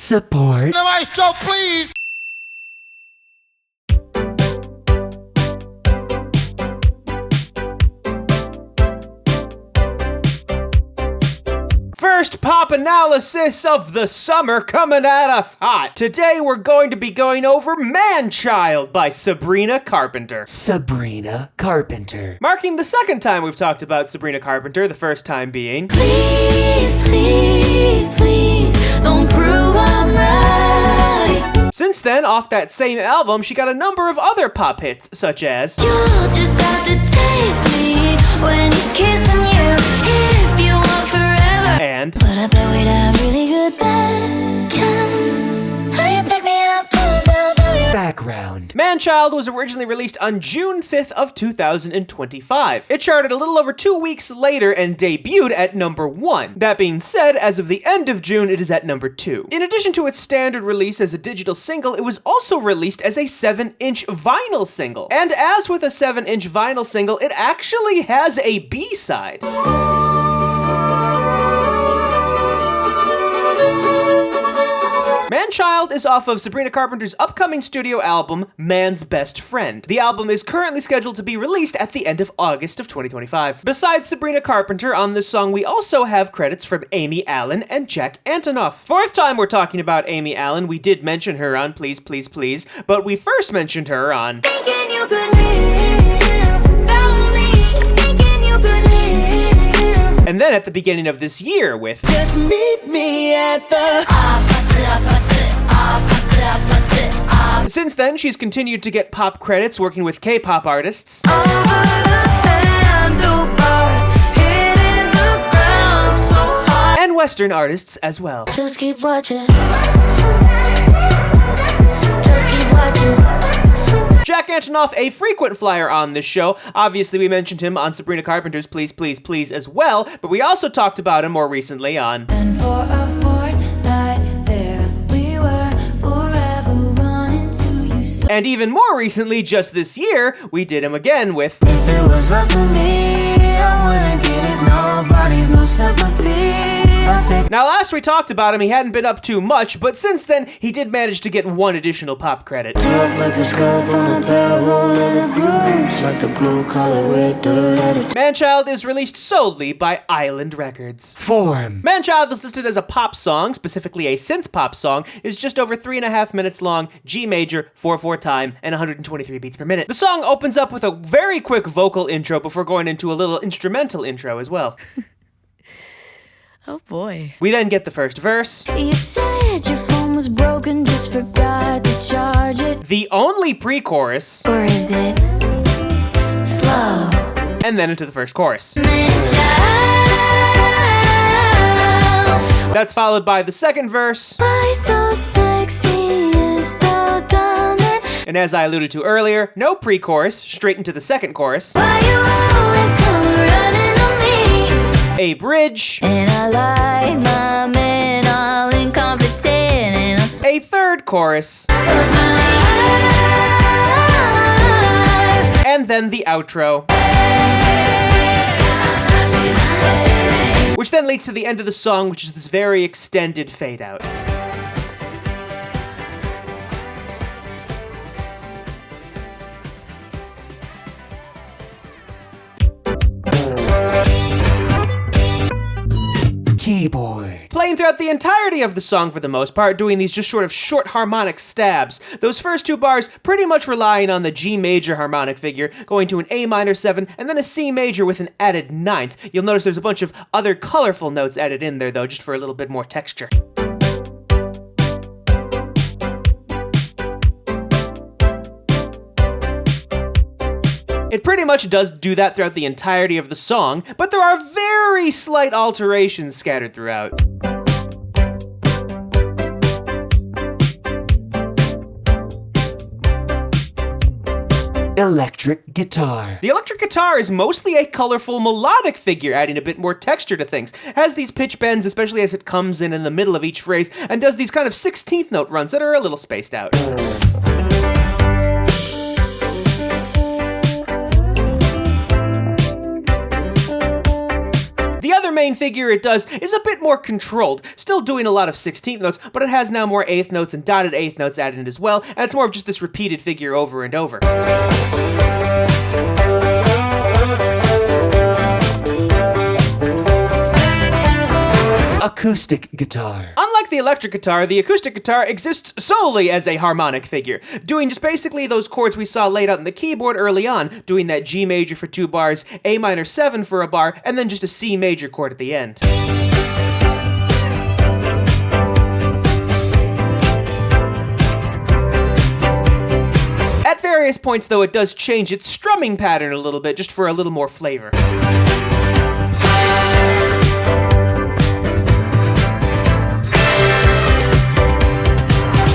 support. The maestro, please! First pop analysis of the summer coming at us hot. Today we're going to be going over Manchild by Sabrina Carpenter. Sabrina Carpenter. Marking the second time we've talked about Sabrina Carpenter, the first time being... Please, please, please, don't prove I'm right. Since then, off that same album, she got a number of other pop hits, such as... You'll just have to taste me when he's kissing you, if you want forever. And... But I bet we'd have really good bacon. How you pick me up, pull down to you. Background. Manchild was originally released on June 5th of 2025. It charted a little over 2 weeks later and debuted at number 1. That being said, as of the end of June, it is at number 2. In addition to its standard release as a digital single, it was also released as a 7-inch vinyl single. And as with a 7-inch vinyl single, it actually has a B-side. Manchild is off of Sabrina Carpenter's upcoming studio album, Man's Best Friend. The album is currently scheduled to be released at the end of August of 2025. Besides Sabrina Carpenter, on this song we also have credits from Amy Allen and Jack Antonoff. Fourth time we're talking about Amy Allen. We did mention her on Please Please Please, but we first mentioned her on... Thinking you could live without me, thinking you could live. And then at the beginning of this year with... Just meet me at the... Since then, she's continued to get pop credits working with K-pop artists. Over the handlebars, hitting the ground so hard. And Western artists as well. Just keep watching. Just keep watching. Jack Antonoff, a frequent flyer on this show. Obviously, we mentioned him on Sabrina Carpenter's Please Please Please as well, but we also talked about him more recently on... And for a fortnight there we were, forever running to you. So And even more recently, just this year, we did him again with... if it was up to me, I wouldn't get it, nobody's no sympathy. Now, last we talked about him, he hadn't been up too much, but since then, he did manage to get one additional pop credit. Tough like the skull from the barrel and the blues, like the blue collar red dirt at a Manchild is released solely by Island Records. Form. Manchild is listed as a pop song, specifically a synth pop song, is just over 3.5 minutes long, G major, 4/4 time, and 123 beats per minute. The song opens up with a very quick vocal intro before going into a little instrumental intro as well. Oh boy. We then get the first verse. You said your phone was broken, just forgot to charge it. The only pre-chorus, Or is it slow? and then into the first chorus. Manchild. That's followed by the second verse, Why so sexy, you so dumb, and as I alluded to earlier, no pre-chorus, straight into the second chorus, why you always come running on me? a bridge, And I like my men all incompetent, and I a third chorus, spent my life. and then the outro, which then leads to the end of the song, which is this very extended fade out. Keyboard. Playing throughout the entirety of the song for the most part, doing these just sort of short harmonic stabs. Those first two bars pretty much relying on the G major harmonic figure, going to an A minor 7, and then a C major with an added 9th. You'll notice there's a bunch of other colorful notes added in there though, just for a little bit more texture. It pretty much does do that throughout the entirety of the song, but there are very slight alterations scattered throughout. Electric guitar. The electric guitar is mostly a colorful melodic figure, adding a bit more texture to things. Has these pitch bends, especially as it comes in the middle of each phrase, and does these kind of 16th note runs that are a little spaced out. main figure it does is a bit more controlled, still doing a lot of 16th notes, but it has now more 8th notes and dotted 8th notes added in as well, and it's more of just this repeated figure over and over. Acoustic guitar. Unlike the electric guitar, the acoustic guitar exists solely as a harmonic figure, doing just basically those chords we saw laid out in the keyboard early on, doing that G major for 2 bars, A minor 7 for a bar, and then just a C major chord at the end. At various points, though, it does change its strumming pattern a little bit, just for a little more flavor.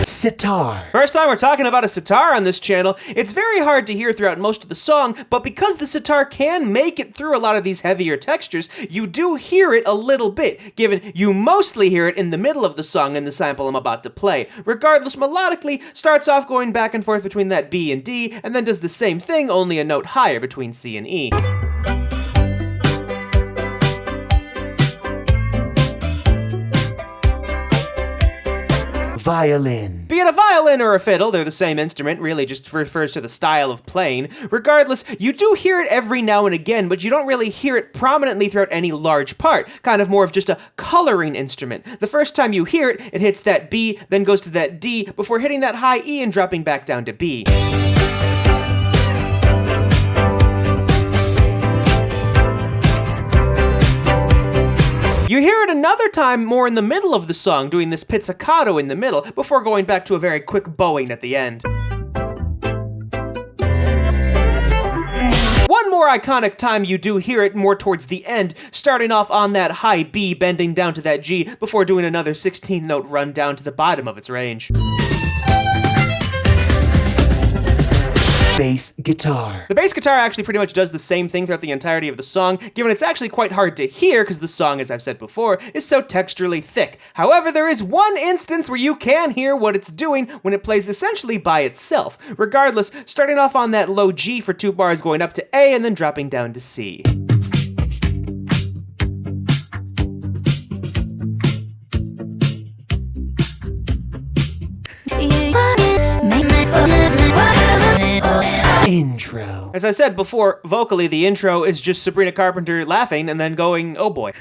Sitar. First time we're talking about a sitar on this channel. It's very hard to hear throughout most of the song, but because the sitar can make it through a lot of these heavier textures, you do hear it a little bit, given you mostly hear it in the middle of the song in the sample I'm about to play. Regardless, melodically, starts off going back and forth between that B and D, and then does the same thing, only a note higher between C and E. Violin. Be it a violin or a fiddle, they're the same instrument, really just refers to the style of playing. Regardless, you do hear it every now and again, but you don't really hear it prominently throughout any large part, kind of more of just a coloring instrument. The first time you hear it, it hits that B, then goes to that D, before hitting that high E and dropping back down to B. You hear it another time more in the middle of the song, doing this pizzicato in the middle, before going back to a very quick bowing at the end. One more iconic time you do hear it more towards the end, starting off on that high B, bending down to that G, before doing another 16th note run down to the bottom of its range. Bass guitar. The bass guitar actually pretty much does the same thing throughout the entirety of the song, given it's actually quite hard to hear because the song, as I've said before, is so texturally thick. However, there is one instance where you can hear what it's doing when it plays essentially by itself. Regardless, starting off on that low G for 2 bars, going up to A, and then dropping down to C. Intro. As I said before, vocally the intro is just Sabrina Carpenter laughing and then going, oh boy.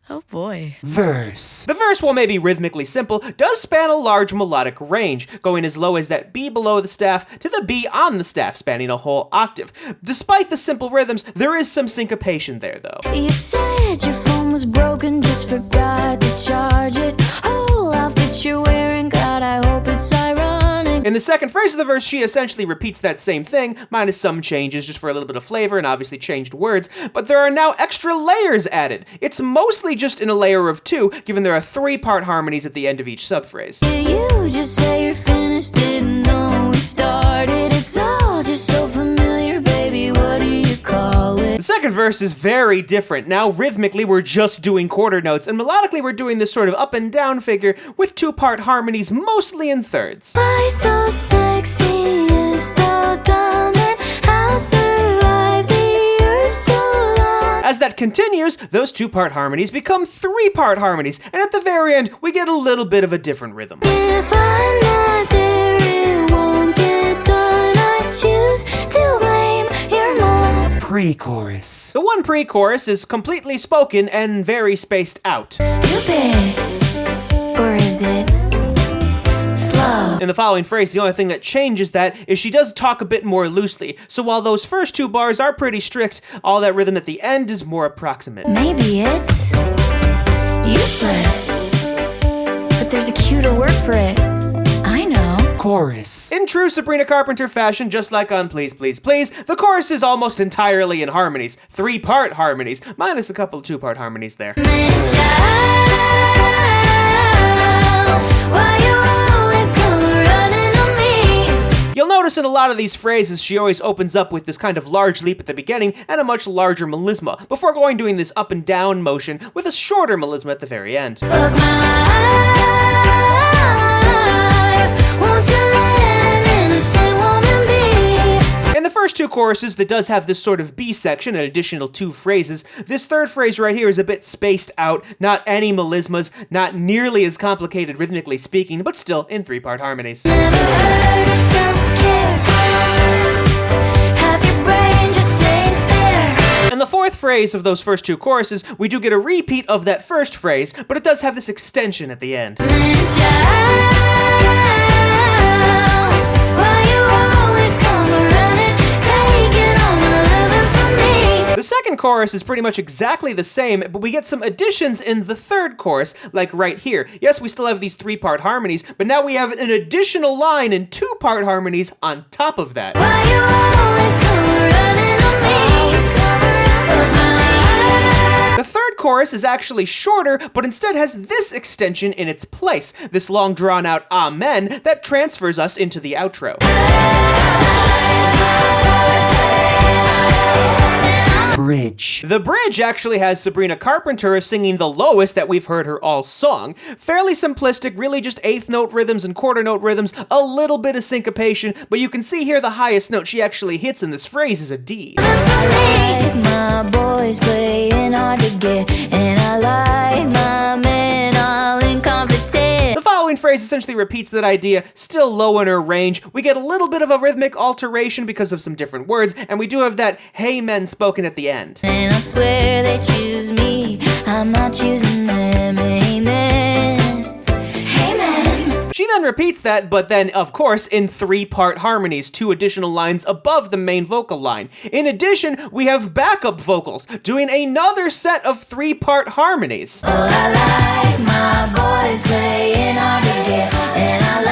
Oh boy. Verse. The verse, while maybe rhythmically simple, does span a large melodic range, going as low as that B below the staff to the B on the staff, spanning a whole octave. Despite the simple rhythms, there is some syncopation there, though. You said your phone was broken, just forgot to charge it. Whole outfit you're wearing, God, I hope it's ironic. In the second phrase of the verse, she essentially repeats that same thing, minus some changes just for a little bit of flavor and obviously changed words, but there are now extra layers added. It's mostly just in a layer of 2, given there are 3-part harmonies at the end of each subphrase. Did you just say you're finished? Didn't know we started. It's all just so familiar, baby. What do you call it? The second verse is very different. Now, rhythmically, we're just doing quarter notes, and melodically, we're doing this sort of up and down figure with 2-part harmonies, mostly in thirds. Why so sexy, you so dumb, and how survive the earth so long? As that continues, those 2-part harmonies become 3-part harmonies, and at the very end, we get a little bit of a different rhythm. If I'm not there, it won't get done. I choose to blame your mom. Pre-chorus. The one pre-chorus is completely spoken and very spaced out. Stupid. Or is it slow? In the following phrase, the only thing that changes that is she does talk a bit more loosely, so while those first 2 bars are pretty strict, all that rhythm at the end is more approximate. Maybe it's useless. But there's a cuter word for it. I know. Chorus. In true Sabrina Carpenter fashion, just like on Please Please Please, the chorus is almost entirely in harmonies, 3-part harmonies, minus a couple of 2-part harmonies there. Manchild, why you always come running on me? You'll notice in a lot of these phrases, she always opens up with this kind of large leap at the beginning and a much larger melisma, before doing this up and down motion with a shorter melisma at the very end. Fuck my life, won't you let an innocent woman be? In the first 2 choruses that does have this sort of B section, an additional 2 phrases, this third phrase right here is a bit spaced out, not any melismas, not nearly as complicated rhythmically speaking, but still in 3-part harmonies. Never heard of self-care. Have your brain just ain't there. In the fourth phrase of those first 2 choruses, we do get a repeat of that first phrase, but it does have this extension at the end. Manchild, why you always come running, taking all my loving from me? The second chorus is pretty much exactly the same, but we get some additions in the third chorus, like right here. Yes, we still have these 3-part harmonies, but now we have an additional line in 2-part harmonies on top of that. Why you always come running on me? Fuck my life. The third chorus is actually shorter, but instead has this extension in its place, this long drawn out amen that transfers us into the outro. Bridge. The bridge actually has Sabrina Carpenter singing the lowest that we've heard her all song. Fairly simplistic, really just 8th note rhythms and quarter note rhythms, a little bit of syncopation, but you can see here the highest note she actually hits in this phrase is a D. Like my boys playing hard to get, and I like my men all incompetent. The following phrase essentially repeats that idea, still low in her range. We get a little bit of a rhythmic alteration because of some different words, and we do have that hey men spoken at the end. And I swear they choose me, I'm not choosing them, amen. Amen. She then repeats that, but then, of course, in 3-part harmonies, 2 additional lines above the main vocal line. In addition, we have backup vocals, doing another set of 3-part harmonies. Oh, I like my boys playing hard to get, and I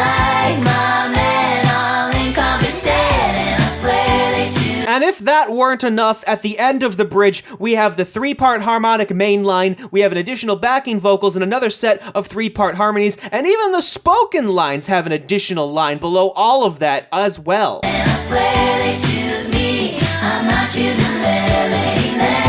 like my men all incompetent, and I swear they choose. And if that weren't enough, at the end of the bridge, we have the 3-part harmonic main line, we have an additional backing vocals and another set of 3-part harmonies, and even the spoken lines have an additional line below all of that as well. And I swear they choose me, I'm not choosing them, amen.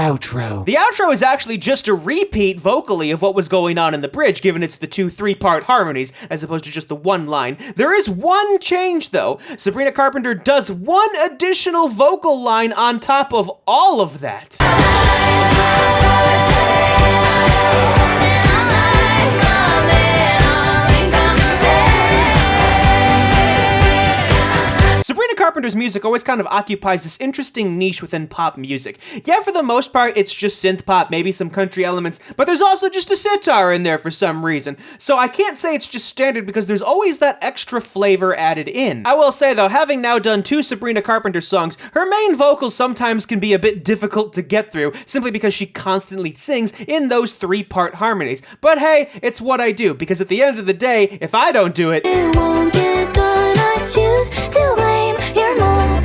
Outro. The outro is actually just a repeat vocally of what was going on in the bridge, given it's the 2 3-part harmonies, as opposed to just the 1 line. There is one change, though. Sabrina Carpenter does 1 additional vocal line on top of all of that. Sabrina Carpenter's music always kind of occupies this interesting niche within pop music. Yeah, for the most part, it's just synth pop, maybe some country elements, but there's also just a sitar in there for some reason. So I can't say it's just standard because there's always that extra flavor added in. I will say though, having now done 2 Sabrina Carpenter songs, her main vocals sometimes can be a bit difficult to get through, simply because she constantly sings in those 3-part harmonies. But hey, it's what I do, because at the end of the day, if I don't do it, It won't get done, I choose to blame your mom.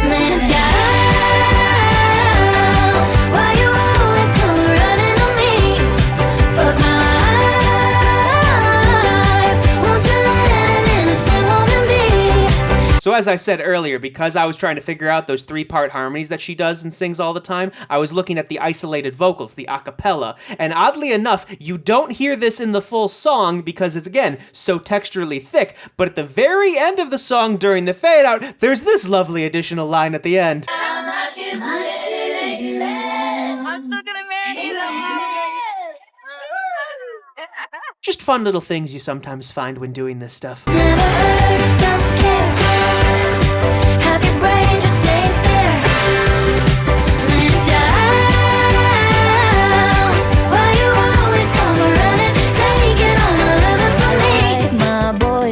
Manchild, why you always come running on me? Fuck my life, won't you let an innocent woman be? So as I said earlier, because I was trying to figure out those 3-part harmonies that she does and sings all the time, I was looking at the isolated vocals, the a cappella, and oddly enough, you don't hear this in the full song because it's, again, so texturally thick, but at the very end of the song during the fade out, there's this lovely additional line at the end. I'm not choosing them. I'm still gonna marry them. Just fun little things you sometimes find when doing this stuff. Never heard of self-care.